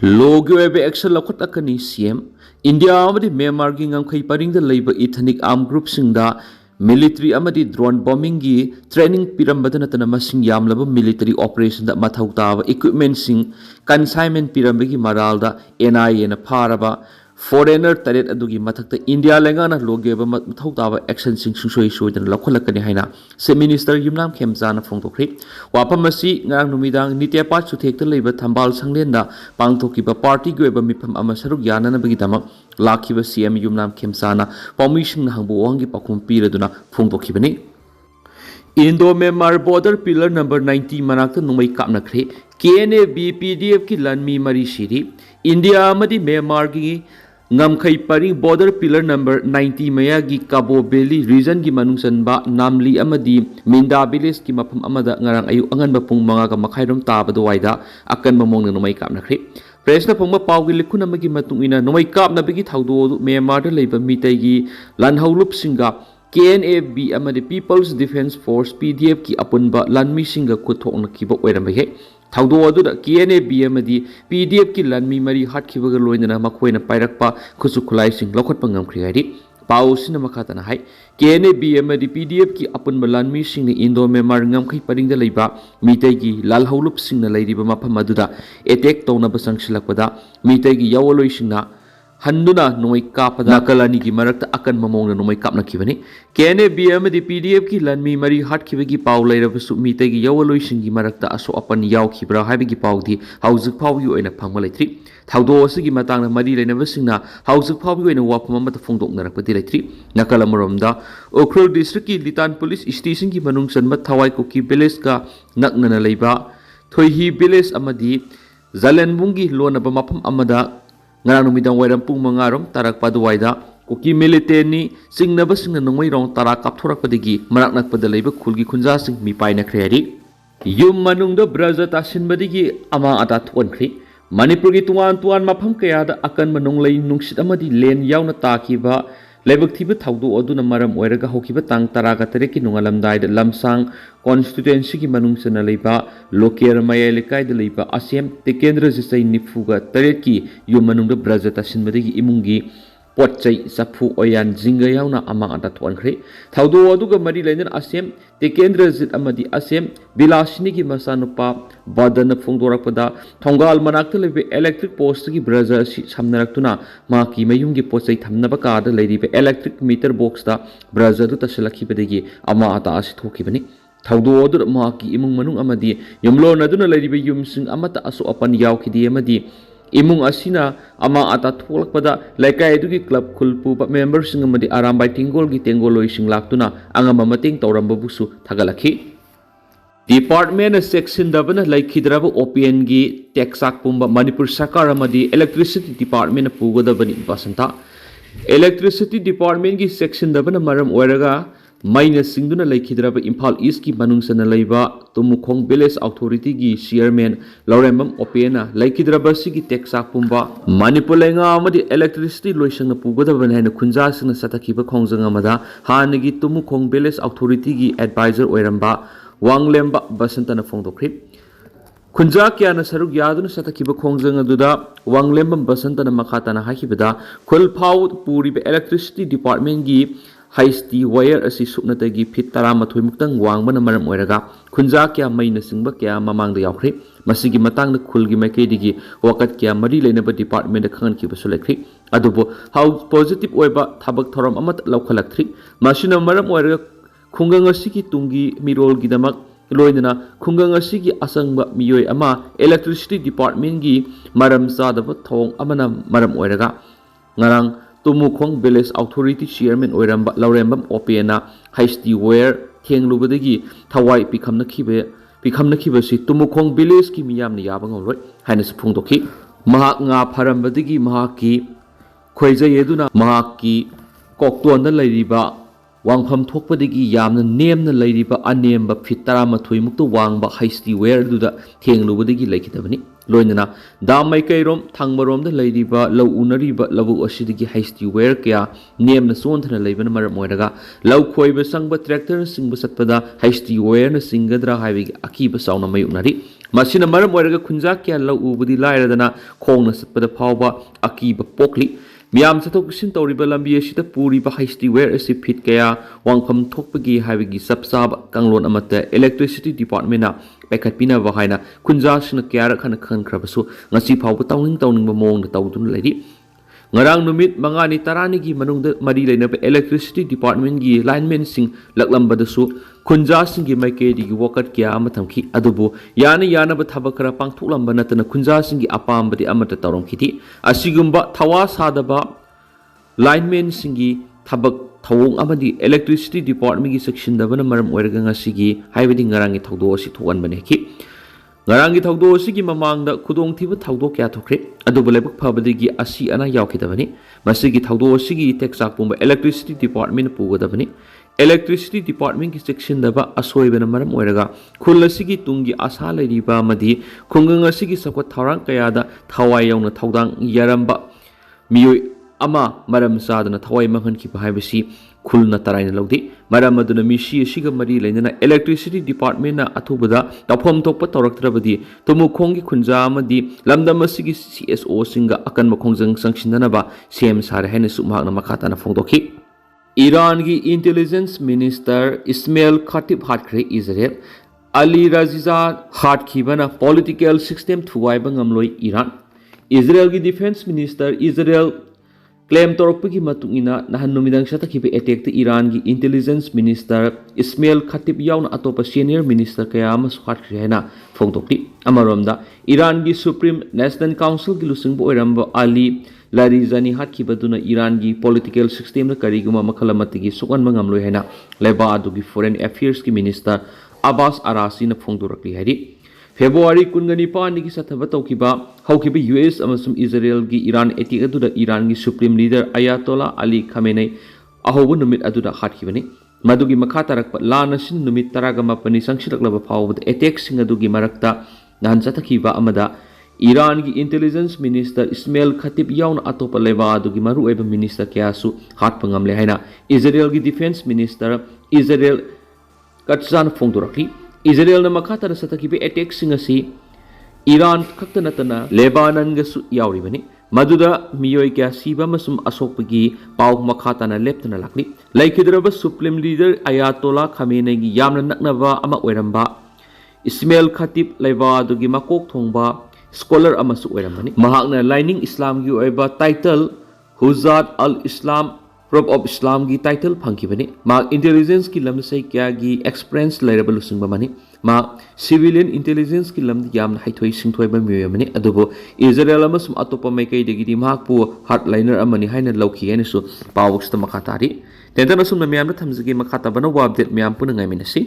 Logi oiba action laukhatakani CM India amadi Myanmar gi ngamkhai paringda leiba ethnic armed group singda military amadi drone bombing gi training pirambada natana masing yamlaba military operation da mathau taba equipment sing consignment pirambagi maralda NIA na pharaba foreigner taret adugi mathakta India lengana logeba mathau taba action sing sungsoi soidana laukhalakani haina se minister Yumnam Khemchand phongtokri wapamasi ngarang numidang nitya suthekta leiba thambal sanglenda pangthokiba party gi oiba mifam ama saruk yanana bagi damak lakhiba CM Yumnam Khemchand permission hangbu wangi pakum piraduna phongtokibani Indo-Myanmar border pillar number 90 manakta numai kapnakre KNA BPDF ki lanmi mari siri India amadi Myanmar gi ngamkhai paring border pillar number 90 maya gi Cabo Valley region gi manungsanba namli amadi Minda village ki mafam amada ngarang ayu anganba pung manga ka makhairom tabadu waida akan mamong numai kapnakre Presna pangma pawgi likhun amagi matungina numai kapnabigi thaudo Myanmar da leiba Meetei gi lanhaulup singa KNAB amadi People's Defense Force PDF ki apunba lanmi singa kuthokna kiba oirambe thaudo aduda KNAB amadi PDF ki lanmi mari hatkibaga loinana makhoina pairakpa khusu khulai sing lokhatpa ngamkhri gari pau sina makhatana hai KNAB amadi PDF ki apunba lanmi sing Indo-Myanmar ngamkhai paringda leiba Meetei gi lalhaulup singna leiriba mafam aduda attack tawna basang silakpada Meetei gi yawaloi singna Handuna numai kapada nakalani ki marakta akan mamong na numai kapna kibani KNAB amadi PDF ki lanmi mari hat kibagi pau leirabasu Meetei gi yawaloi singi marakta aso apan yaw kibra haibagi pau di hauzuk pau yu oina phangma leitri thaudo asigi matang na mari leinabasingna hauzuk pau yu oina wapam amata phongdok narakpati leitri nakalamoromda Ukhrul district ki Litan police station ki manungsan ma Meetei-kuki village ka naknana leiba Thoihi village amadi Zalenbungi lonaba mafam amada ngarang numidang wairam pung mangarom tarak paduwaida kuki militeni singnaba singna nongmai rong tarak kapthorak padigi marak nakpada leiba khulgi khunja sing mi paina khreari yum manungda braja tasin badigi ama ata thonkhri Manipur gi tuan mafam kaya da akan manung lei nungsit amadi len yauna takiba leibak thiba thaudo aduna maram oiraga hokiba tang taraga tareki nungalamdai da lamsang constituency ki manungsana leiba loker mayalikai da leiba asem tekendra jisai nifuga tareki yumanungda brajata sinbadegi imungi potchai sapu oyan jinga yauna amang ata thonkhre thaudo aduga mari lainan asem tekendra jit amadi asem bilasini ki masanupa badana phongdorakpada thongal manakta lebe electric post ki braja si samnaraktuna ma ki mayung gi pochai thamnaba ka da leiribe electric meter box da braja du tasalakhi bedegi ama ata asi thokibani thaudo adur ma ki imung manung amadi yumlo naduna leiribe yumsing amata aso apan yawkhidi amadi imung asina ama ata tholakpada laikai adugi club khulpu members sing amadi arambai tingol gi tengoloi sing laktuna angama mating tawramba busu thagalakhi Department section dabana laikhidraba OPN gi taxak pumba Manipur Sarkar amadi Electricity Department pugodabani basanta Electricity Department gi section dabana maram oiraga maina singduna laikhidraba Imphal East ki manungsana leiba Tumukhong Village Authority gi chairman Laurembam Opena laikhidraba sigi taxak pumba Manipur lenga amadi electricity loisang na pugodabani haina khunja sina satakhiba khongjang amada hanagi Tumukhong Village Authority gi advisor oiramba Wanglemba basantana phongdokri khunja kyana saruk yaduna satakhiba khongjang aduda Wanglemba basantana makhatana hakibada khulphau puribe electricity department gi high speed wire asi suknatagi fit 13 muktang wangbana maram oiraga khunja kya maina singba kya mamangda yawkhri masigi matangda khulgi maikaidigi wakat kya mari leinaba department da khangan kiba sulekri adubo how positive oiba thabak thoram amat laukhalakthri masina maram oiraga khungang asigi tungi mirol gidamak loinana khungang asigi asangba miyoi ama electricity department gi maram sadaba thong amana maram oiraga ngarang Tumukhong Village Authority Chairman oiramba Laurembam Opena Hasti Ware Thenglubadagi Thawai pikhamna khiba si Tumukhong Village ki miyamna yaba ngoloi haina phungdokhi mahak nga pharambadagi mahaki khoijai eduna mahaki koktonda leiriba wangpham thokpadagi yamna nemna leiriba anemba fit 13 mukta wangba Hasti Ware duda Thenglubadagi laikhitabani loinana damai kairom thangmarom da leiriba law unariba lawu asidigi Hasti Ware kya nemna sonthana leibana maram moiraga law khoiba sangba tractor singba satpada Hasti Ware na singadra haibi akiba sauna mai unari ꯃꯁꯤꯅ ꯃꯔꯝ ꯑꯣꯏꯔꯒ ꯈꯨꯟꯖꯥ ꯀꯌꯥ ꯂꯧ ꯎꯕꯗꯤ ꯂꯥꯏꯔꯗꯅ ꯈꯣꯡꯅ ꯆꯠꯄꯗ ꯐꯥꯎꯕ ꯑꯀꯤꯕ ꯄꯣꯛꯂꯤ ꯃꯤꯌꯥꯝ ꯆꯠꯊꯣꯛ ꯆꯠꯁꯤꯟ ꯇꯧꯔꯤꯕ ꯂꯝꯕꯤ ꯑꯁꯤꯗ ꯄꯨꯔꯤꯕ ꯍꯩꯁꯇꯤ ꯋꯦꯌꯔ ꯑꯁꯤ ꯐꯤꯠ ꯀꯌꯥ ꯋꯥꯡꯐꯝ ꯊꯣꯛꯄꯒꯦ ꯍꯥꯏꯕꯒꯤ ꯆꯞ ꯆꯥꯕ ꯀꯥꯡꯂꯣꯟ ꯑꯃꯠꯇ ꯏꯂꯦꯛꯇ꯭ꯔꯤꯁꯤꯇꯤ ꯗꯤꯄꯥꯔꯠꯃꯦꯟꯠꯅ ꯄꯥꯏꯈꯠꯄꯤꯅꯕ ꯍꯥꯏꯅ ꯈꯨꯟꯖꯥꯁꯤꯡꯅ ꯀꯌꯥꯔꯛ ꯍꯟꯅ ꯈꯟꯈ꯭ꯔꯕꯁꯨ ꯉꯁꯤ ꯐꯥꯎꯕ ꯇꯧꯅꯤꯡꯕ ꯃꯑꯣꯡꯗ ꯇꯧꯗꯨꯅ ꯂꯩꯔꯤ ngarang numit mangani tarani gi manungda mari lainaba electricity department gi linemen sing laklambadasu khunja sing gi maike di wakat kya ama thamki adubu yana ba thabakara pangthuklamba natana khunja sing gi apambadi amata tawromkhiti asigumba thawa sadaba linemen sing gi thabak thawong amadi electricity department gi section dabana maram oiraga ngasigi haibadi ngarang gi thawdo asi thuanbane ki ngarangi thawdo asigi mamangda khudong thiba thawdo kya thokre adubu lebak phabadigi asi ana yaukidabani masigi thawdo asigi teksak pumba electricity department pugadabani electricity department ki section daba asoibana maram oiraga khul asigi tungi asa lairiba amadi khungang asigi sakwa thawrang kayada thawai yauna thawdang yaramba miyoi ama maram sadana thawai mangan ki bhaibasi khulna taraina lawdi maram aduna mishi asiga mari lainana electricity department na athubada tafom thokpa tawraktrabadi tumu khongi khunja amadi lamdam asigi CSO singa akan makhongjang sangsindanaba CM sare haina sumhakna makhatana phongdokhi Iran gi intelligence minister Ismail Khatib hatkre Israel Ali Raziza hatkibana political system thuwaiba ngamloi Iran Israel gi defense minister Israel claim torokpagi matungina nahan numidang satakhibe attack te Iran gi intelligence minister Ismail Khatib yauna atopa senior minister kaya ama sukhatkre haina phongdokti amaromda Iran gi supreme national council gi lusingbo oiramba Ali Larizani hatkibaduna Iran gi political system na kariguma makhalamati gi sukanma ngamloi haina leba adugi foreign affairs ki minister Abbas Arasi na phongdorakli hari February kungani pani ki sathaba tawkiba hawkiba US amasum Israel gi Iran attack aduda Iran gi supreme leader Ayatollah Ali Khamenei ahobu numit aduda hatkibani madugi makha tarakpa lanasin numit taraga mapani sangsilaklaba phawbada attack sing adugi marakta nahan satakhiba amada Iran gi intelligence minister Ismail Khatib yauna atopa leba adugi maru eba minister kyasu hatpa ngamle haina Israel gi defense minister Israel Katsan phongdorakli Israel na makhatara satakibe attack singasi Iran khakta natana Lebanon gasu yauribani maduda miyoi kya siba masum asokpagi paw makhatana leptana lakli laikhidraba supreme leader Ayatollah Khamenei gi yamna naknaba ama oiramba Ismail Khatib leba adugi makok thongba scholar amasu oirambani mahakna lining Islam gi oiba title Hujjat al-Islam Prop of Islam gi title phangkibani ma intelligence ki lam sai kya gi experience lairabal singba mani ma civilian intelligence ki lam yamna haithoi singthoi ba miyamani adubo Israel amasum atopa maikai degi di mahakpu hardliner amani haina lawki haina su pawks ta makhatari tendana sum na miyamna thamjigi makhata bana wa update miyam puna ngai minasi